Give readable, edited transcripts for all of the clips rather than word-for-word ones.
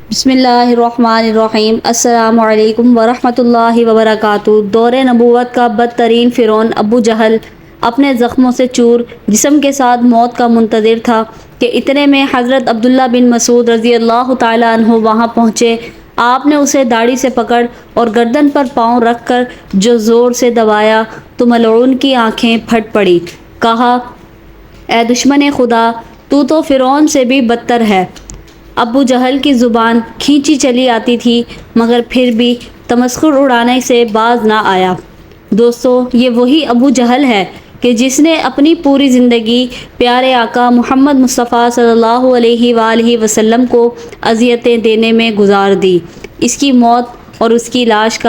بسم اللہ الرحمن الرحیم۔ السلام علیکم ورحمۃ اللہ وبرکاتہ۔ دور نبوت کا بدترین فرعون ابو جہل اپنے زخموں سے چور جسم کے ساتھ موت کا منتظر تھا کہ اتنے میں حضرت عبداللہ بن مسعود رضی اللہ تعالیٰ عنہ وہاں پہنچے۔ آپ نے اسے داڑھی سے پکڑ اور گردن پر پاؤں رکھ کر جو زور سے دبایا تو ملعون کی آنکھیں پھٹ پڑی۔ کہا، اے دشمن خدا، تو فرعون سے بھی بدتر ہے۔ ابو جہل کی زبان کھینچی چلی آتی تھی مگر پھر بھی تمسخر اڑانے سے باز نہ آیا۔ دوستو، یہ وہی ابو جہل ہے کہ جس نے اپنی پوری زندگی پیارے آقا محمد مصطفیٰ صلی اللہ علیہ وآلہ وسلم کو اذیتیں دینے میں گزار دی۔ اس کی موت اور اس کی لاش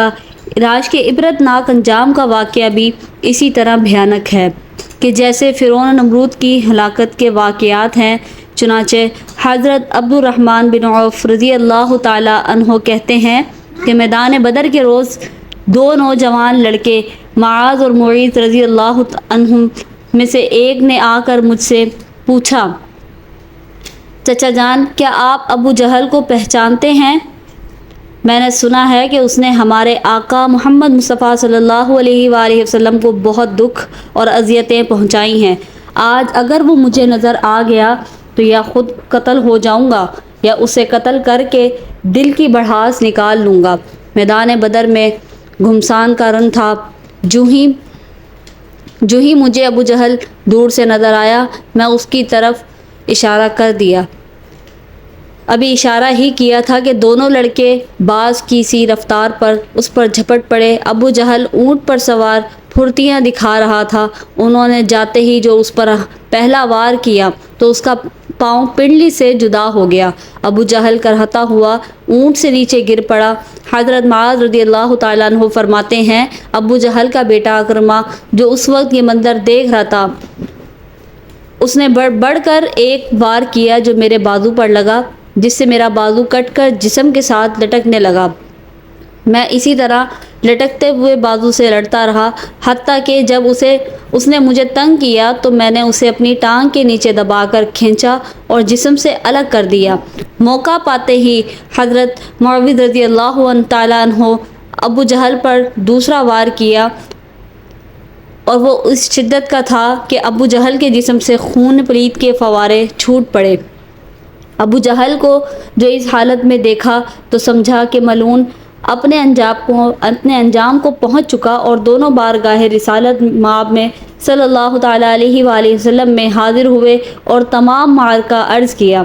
کے عبرت ناک انجام کا واقعہ بھی اسی طرح بھیانک ہے کہ جیسے فرعون نمرود کی ہلاکت کے واقعات ہیں۔ چنانچہ حضرت عبد الرحمن بن عوف رضی اللہ تعالیٰ عنہ کہتے ہیں کہ میدان بدر کے روز دو نوجوان لڑکے معاذ اور معیذ رضی اللہ عنہم میں سے ایک نے آ کر مجھ سے پوچھا، چچا جان، کیا آپ ابو جہل کو پہچانتے ہیں؟ میں نے سنا ہے کہ اس نے ہمارے آقا محمد مصطفیٰ صلی اللہ علیہ وآلہ وسلم کو بہت دکھ اور اذیتیں پہنچائی ہیں۔ آج اگر وہ مجھے نظر آ گیا تو یا خود قتل ہو جاؤں گا یا اسے قتل کر کے دل کی بڑھاس نکال لوں گا۔ میدان بدر میں گھمسان کا رن تھا۔ جو ہی مجھے ابو جہل دور سے نظر آیا، میں اس کی طرف اشارہ کر دیا۔ ابھی اشارہ ہی کیا تھا کہ دونوں لڑکے باز کی سی رفتار پر اس پر جھپٹ پڑے۔ ابو جہل اونٹ پر سوار پھرتیاں دکھا رہا تھا۔ انہوں نے جاتے ہی جو اس پر پہلا وار کیا تو اس کا پاؤں پنڈلی سے جدا ہو گیا۔ ابو جہل کرہتا ہوا اونٹ سے نیچے گر پڑا۔ حضرت معاذ رضی اللہ تعالیٰ عنہ فرماتے ہیں، ابو جہل کا بیٹا اکرمہ جو اس وقت یہ منظر دیکھ رہا تھا، اس نے بڑھ کر ایک وار کیا جو میرے بازو پر لگا، جس سے میرا بازو کٹ کر جسم کے ساتھ لٹکنے لگا۔ میں اسی طرح لٹکتے ہوئے بازو سے لڑتا رہا حتیٰ کہ جب اس نے مجھے تنگ کیا تو میں نے اسے اپنی ٹانگ کے نیچے دبا کر کھینچا اور جسم سے الگ کر دیا۔ موقع پاتے ہی حضرت معاویہ رضی اللہ تعالیٰ عنہ ابو جہل پر دوسرا وار کیا اور وہ اس شدت کا تھا کہ ابو جہل کے جسم سے خون پلید کے فوارے چھوٹ پڑے۔ ابو جہل کو جو اس حالت میں دیکھا تو سمجھا کہ ملعون اپنے انجام کو پہنچ چکا اور دونوں بارگاہ رسالت مآب میں صلی اللہ تعالیٰ علیہ وآلہ وسلم میں حاضر ہوئے اور تمام معرکہ عرض کیا۔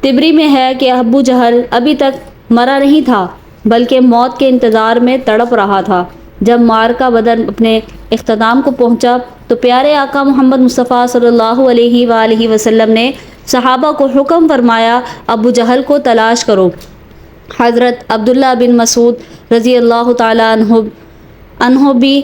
تبری میں ہے کہ ابو جہل ابھی تک مرا نہیں تھا بلکہ موت کے انتظار میں تڑپ رہا تھا۔ جب معرکہ بدر اپنے اختتام کو پہنچا تو پیارے آقا محمد مصطفیٰ صلی اللہ علیہ وآلہ وسلم نے صحابہ کو حکم فرمایا، ابو جہل کو تلاش کرو۔ حضرت عبداللہ بن مسعود رضی اللہ تعالیٰ عنہ بھی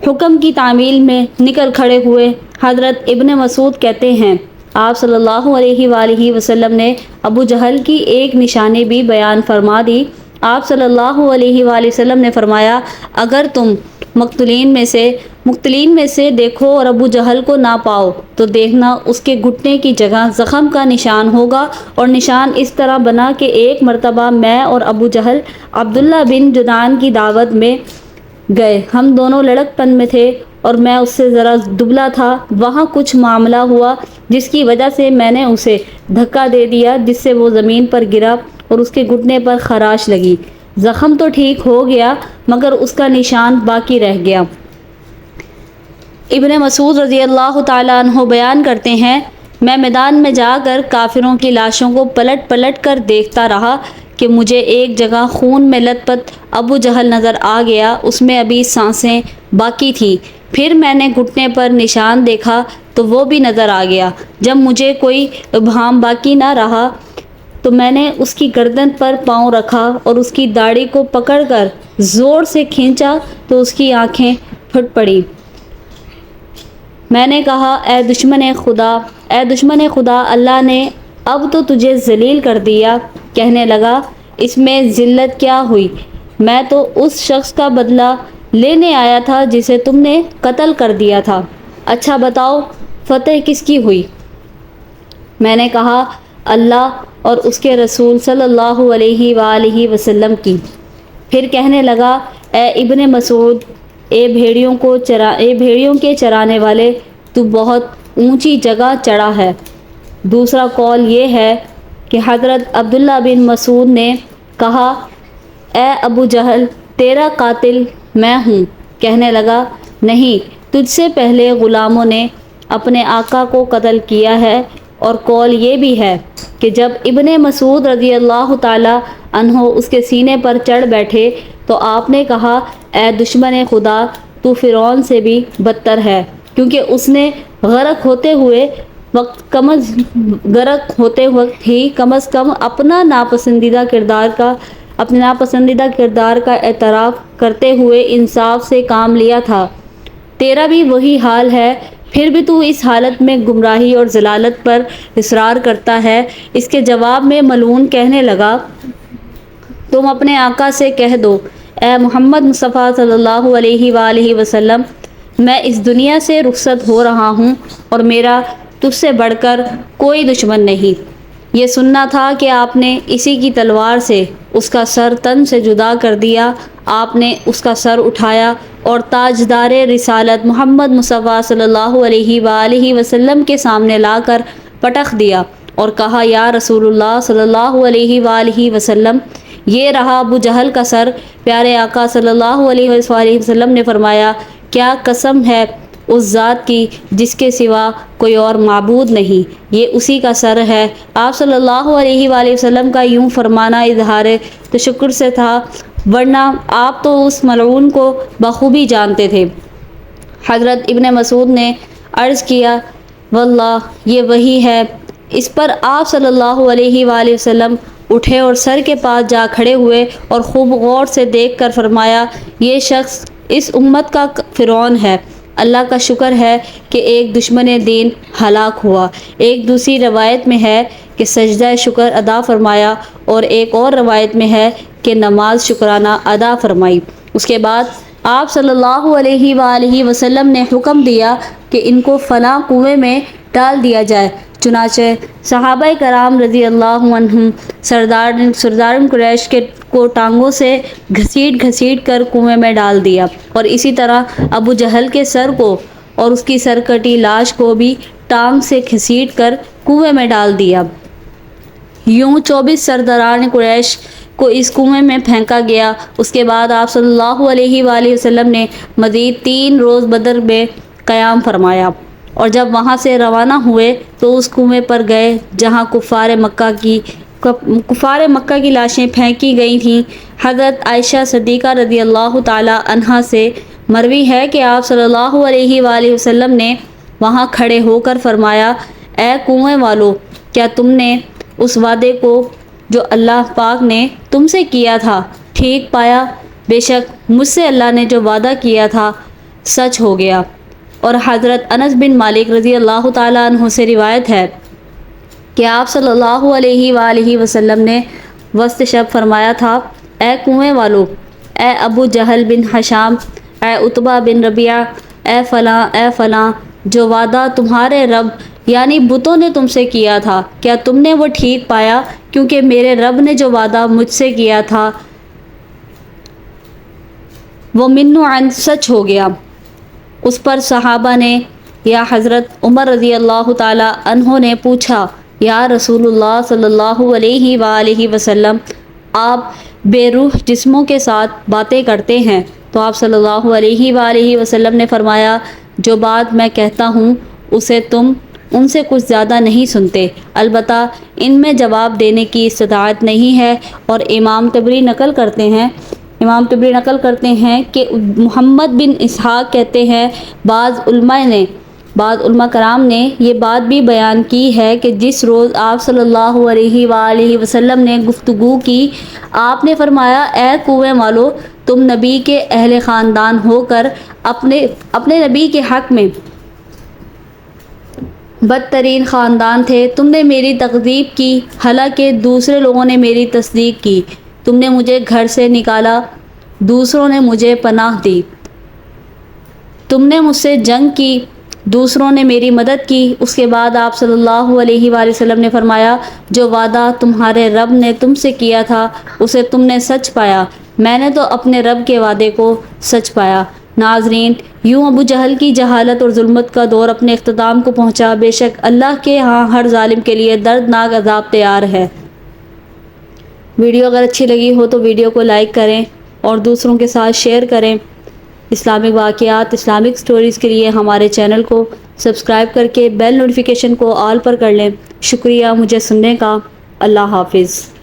حکم کی تعمیل میں نکل کھڑے ہوئے۔ حضرت ابن مسعود کہتے ہیں، آپ صلی اللہ علیہ وآلہ وسلم نے ابو جہل کی ایک نشانی بھی بیان فرما دی۔ آپ صلی اللہ علیہ وآلہ وسلم نے فرمایا، اگر تم مقتولین میں سے دیکھو اور ابو جہل کو نہ پاؤ تو دیکھنا اس کے گھٹنے کی جگہ زخم کا نشان ہوگا، اور نشان اس طرح بنا کہ ایک مرتبہ میں اور ابو جہل عبداللہ بن جدعان کی دعوت میں گئے۔ ہم دونوں لڑک پن میں تھے اور میں اس سے ذرا دبلا تھا۔ وہاں کچھ معاملہ ہوا جس کی وجہ سے میں نے اسے دھکا دے دیا جس سے وہ زمین پر گرا اور اس کے گھٹنے پر خراش لگی۔ زخم تو ٹھیک ہو گیا مگر اس کا نشان باقی رہ گیا۔ ابن مسعود رضی اللہ تعالیٰ عنہ بیان کرتے ہیں، میں میدان میں جا کر کافروں کی لاشوں کو پلٹ پلٹ کر دیکھتا رہا کہ مجھے ایک جگہ خون میں لت پت ابو جہل نظر آ گیا، اس میں ابھی سانسیں باقی تھیں۔ پھر میں نے گھٹنے پر نشان دیکھا تو وہ بھی نظر آ گیا۔ جب مجھے کوئی ابہام باقی نہ رہا تو میں نے اس کی گردن پر پاؤں رکھا اور اس کی داڑھی کو پکڑ کر زور سے کھینچا تو اس کی آنکھیں پھٹ پڑیں۔ میں نے کہا، اے دشمن خدا، اللہ نے اب تو تجھے ذلیل کر دیا۔ کہنے لگا، اس میں ذلت کیا ہوئی؟ میں تو اس شخص کا بدلہ لینے آیا تھا جسے تم نے قتل کر دیا تھا۔ اچھا بتاؤ، فتح کس کی ہوئی؟ میں نے کہا، اللہ اور اس کے رسول صلی اللہ علیہ وآلہ وسلم کی۔ پھر کہنے لگا، اے ابن مسعود، اے بھیڑیوں کے چرانے والے، تو بہت اونچی جگہ چڑھا ہے۔ دوسرا قول یہ ہے کہ حضرت عبداللہ بن مسعود نے کہا، اے ابو جہل، تیرا قاتل میں ہوں۔ کہنے لگا، نہیں، تجھ سے پہلے غلاموں نے اپنے آقا کو قتل کیا ہے۔ اور قول یہ بھی ہے کہ جب ابن مسعود رضی اللہ تعالی عنہ اس کے سینے پر چڑھ بیٹھے تو آپ نے کہا، اے دشمن خدا، تو فرعون سے بھی بدتر ہے، کیونکہ اس نے غرق ہوتے وقت ہی کم از کم اپنے ناپسندیدہ کردار کا اعتراف کرتے ہوئے انصاف سے کام لیا تھا۔ تیرا بھی وہی حال ہے، پھر بھی تو اس حالت میں گمراہی اور ضلالت پر اصرار کرتا ہے۔ اس کے جواب میں ملعون کہنے لگا، تم اپنے آقا سے کہہ دو، اے محمد مصطفیٰ صلی اللہ علیہ وآلہ وسلم، میں اس دنیا سے رخصت ہو رہا ہوں اور میرا تجھ سے بڑھ کر کوئی دشمن نہیں۔ یہ سننا تھا کہ آپ نے اسی کی تلوار سے اس کا سر تن سے جدا کر دیا۔ آپ نے اس کا سر اٹھایا اور تاجدار رسالت محمد مصطفیٰ صلی اللہ علیہ وآلہ وسلم کے سامنے لا کر پٹخ دیا اور کہا، یا رسول اللہ صلی اللہ علیہ وآلہ وسلم، یہ رہا ابو جہل کا سر۔ پیارے آقا صلی اللہ علیہ وآلہ وسلم نے فرمایا، کیا قسم ہے اس ذات کی جس کے سوا کوئی اور معبود نہیں، یہ اسی کا سر ہے۔ آپ صلی اللہ علیہ وآلہ وسلم کا یوں فرمانا اظہار تشکر سے تھا، ورنہ آپ تو اس ملعون کو بخوبی جانتے تھے۔ حضرت ابن مسعود نے عرض کیا، واللہ یہ وہی ہے۔ اس پر آپ صلی اللہ علیہ وآلہ وسلم اٹھے اور سر کے پاس جا کھڑے ہوئے اور خوب غور سے دیکھ کر فرمایا، یہ شخص اس امت کا فرعون ہے۔ اللہ کا شکر ہے کہ ایک دشمن دین ہلاک ہوا۔ ایک دوسری روایت میں ہے کہ سجدہ شکر ادا فرمایا اور ایک اور روایت میں ہے کہ نماز شکرانہ ادا فرمائی۔ اس کے بعد آپ صلی اللہ علیہ وآلہ وسلم نے حکم دیا کہ ان کو فلاں کنویں میں ڈال دیا جائے۔ چنانچہ صحابہ کرام رضی اللہ عنہم سردار قریش کو ٹانگوں سے گھسیٹ کر کنویں میں ڈال دیا، اور اسی طرح ابو جہل کے سر کو اور اس کی سرکٹی لاش کو بھی ٹانگ سے گھسیٹ کر کنویں میں ڈال دیا۔ یوں 24 سرداران قریش کو اس کنویں میں پھینکا گیا۔ اس کے بعد آپ صلی اللہ علیہ وآلہ وسلم نے مزید 3 روز بدر میں قیام فرمایا، اور جب وہاں سے روانہ ہوئے تو اس کنویں پر گئے جہاں کفار مکہ کی لاشیں پھینکی گئی تھیں۔ حضرت عائشہ صدیقہ رضی اللہ تعالی عنہا سے مروی ہے کہ آپ صلی اللہ علیہ وآلہ وسلم نے وہاں کھڑے ہو کر فرمایا، اے کنویں والو، کیا تم نے اس وعدے کو جو اللہ پاک نے تم سے کیا تھا ٹھیک پایا؟ بے شک مجھ سے اللہ نے جو وعدہ کیا تھا سچ ہو گیا۔ اور حضرت انس بن مالک رضی اللہ تعالیٰ عنہ سے روایت ہے کہ آپ صلی اللہ علیہ وآلہ وسلم نے وسط شب فرمایا تھا، اے کنویں والو، اے ابو جہل بن ہشام، اے عتبہ بن ربیعہ، اے فلاں، جو وعدہ تمہارے رب یعنی بتوں نے تم سے کیا تھا، کیا تم نے وہ ٹھیک پایا؟ کیونکہ میرے رب نے جو وعدہ مجھ سے کیا تھا وہ من عند سچ ہو گیا۔ اس پر صحابہ نے یا حضرت عمر رضی اللہ تعالی عنہ نے پوچھا، یا رسول اللہ صلی اللہ علیہ وآلہ وسلم، آپ بے روح جسموں کے ساتھ باتیں کرتے ہیں؟ تو آپ صلی اللہ علیہ وآلہ وسلم نے فرمایا، جو بات میں کہتا ہوں اسے تم ان سے کچھ زیادہ نہیں سنتے، البتہ ان میں جواب دینے کی استطاعت نہیں ہے۔ اور امام طبری نقل کرتے ہیں کہ محمد بن اسحاق کہتے ہیں، بعض علماء کرام نے یہ بات بھی بیان کی ہے کہ جس روز آپ صلی اللہ علیہ وآلہ وسلم نے گفتگو کی، آپ نے فرمایا، اے کنویں والو، تم نبی کے اہل خاندان ہو کر اپنے نبی کے حق میں بدترین خاندان تھے۔ تم نے میری تکذیب کی، حالانکہ دوسرے لوگوں نے میری تصدیق کی۔ تم نے مجھے گھر سے نکالا، دوسروں نے مجھے پناہ دی۔ تم نے مجھ سے جنگ کی، دوسروں نے میری مدد کی۔ اس کے بعد آپ صلی اللہ علیہ وآلہ وسلم نے فرمایا، جو وعدہ تمہارے رب نے تم سے کیا تھا اسے تم نے سچ پایا، میں نے تو اپنے رب کے وعدے کو سچ پایا۔ ناظرین، یوں ابو جہل کی جہالت اور ظلمت کا دور اپنے اختتام کو پہنچا۔ بے شک اللہ کے ہاں ہر ظالم کے لیے دردناک عذاب تیار ہے۔ ویڈیو اگر اچھی لگی ہو تو ویڈیو کو لائک کریں اور دوسروں کے ساتھ شیئر کریں۔ اسلامک واقعات، اسلامک سٹوریز کے لیے ہمارے چینل کو سبسکرائب کر کے بیل نوٹیفیکیشن کو آل پر کر لیں۔ شکریہ مجھے سننے کا۔ اللہ حافظ۔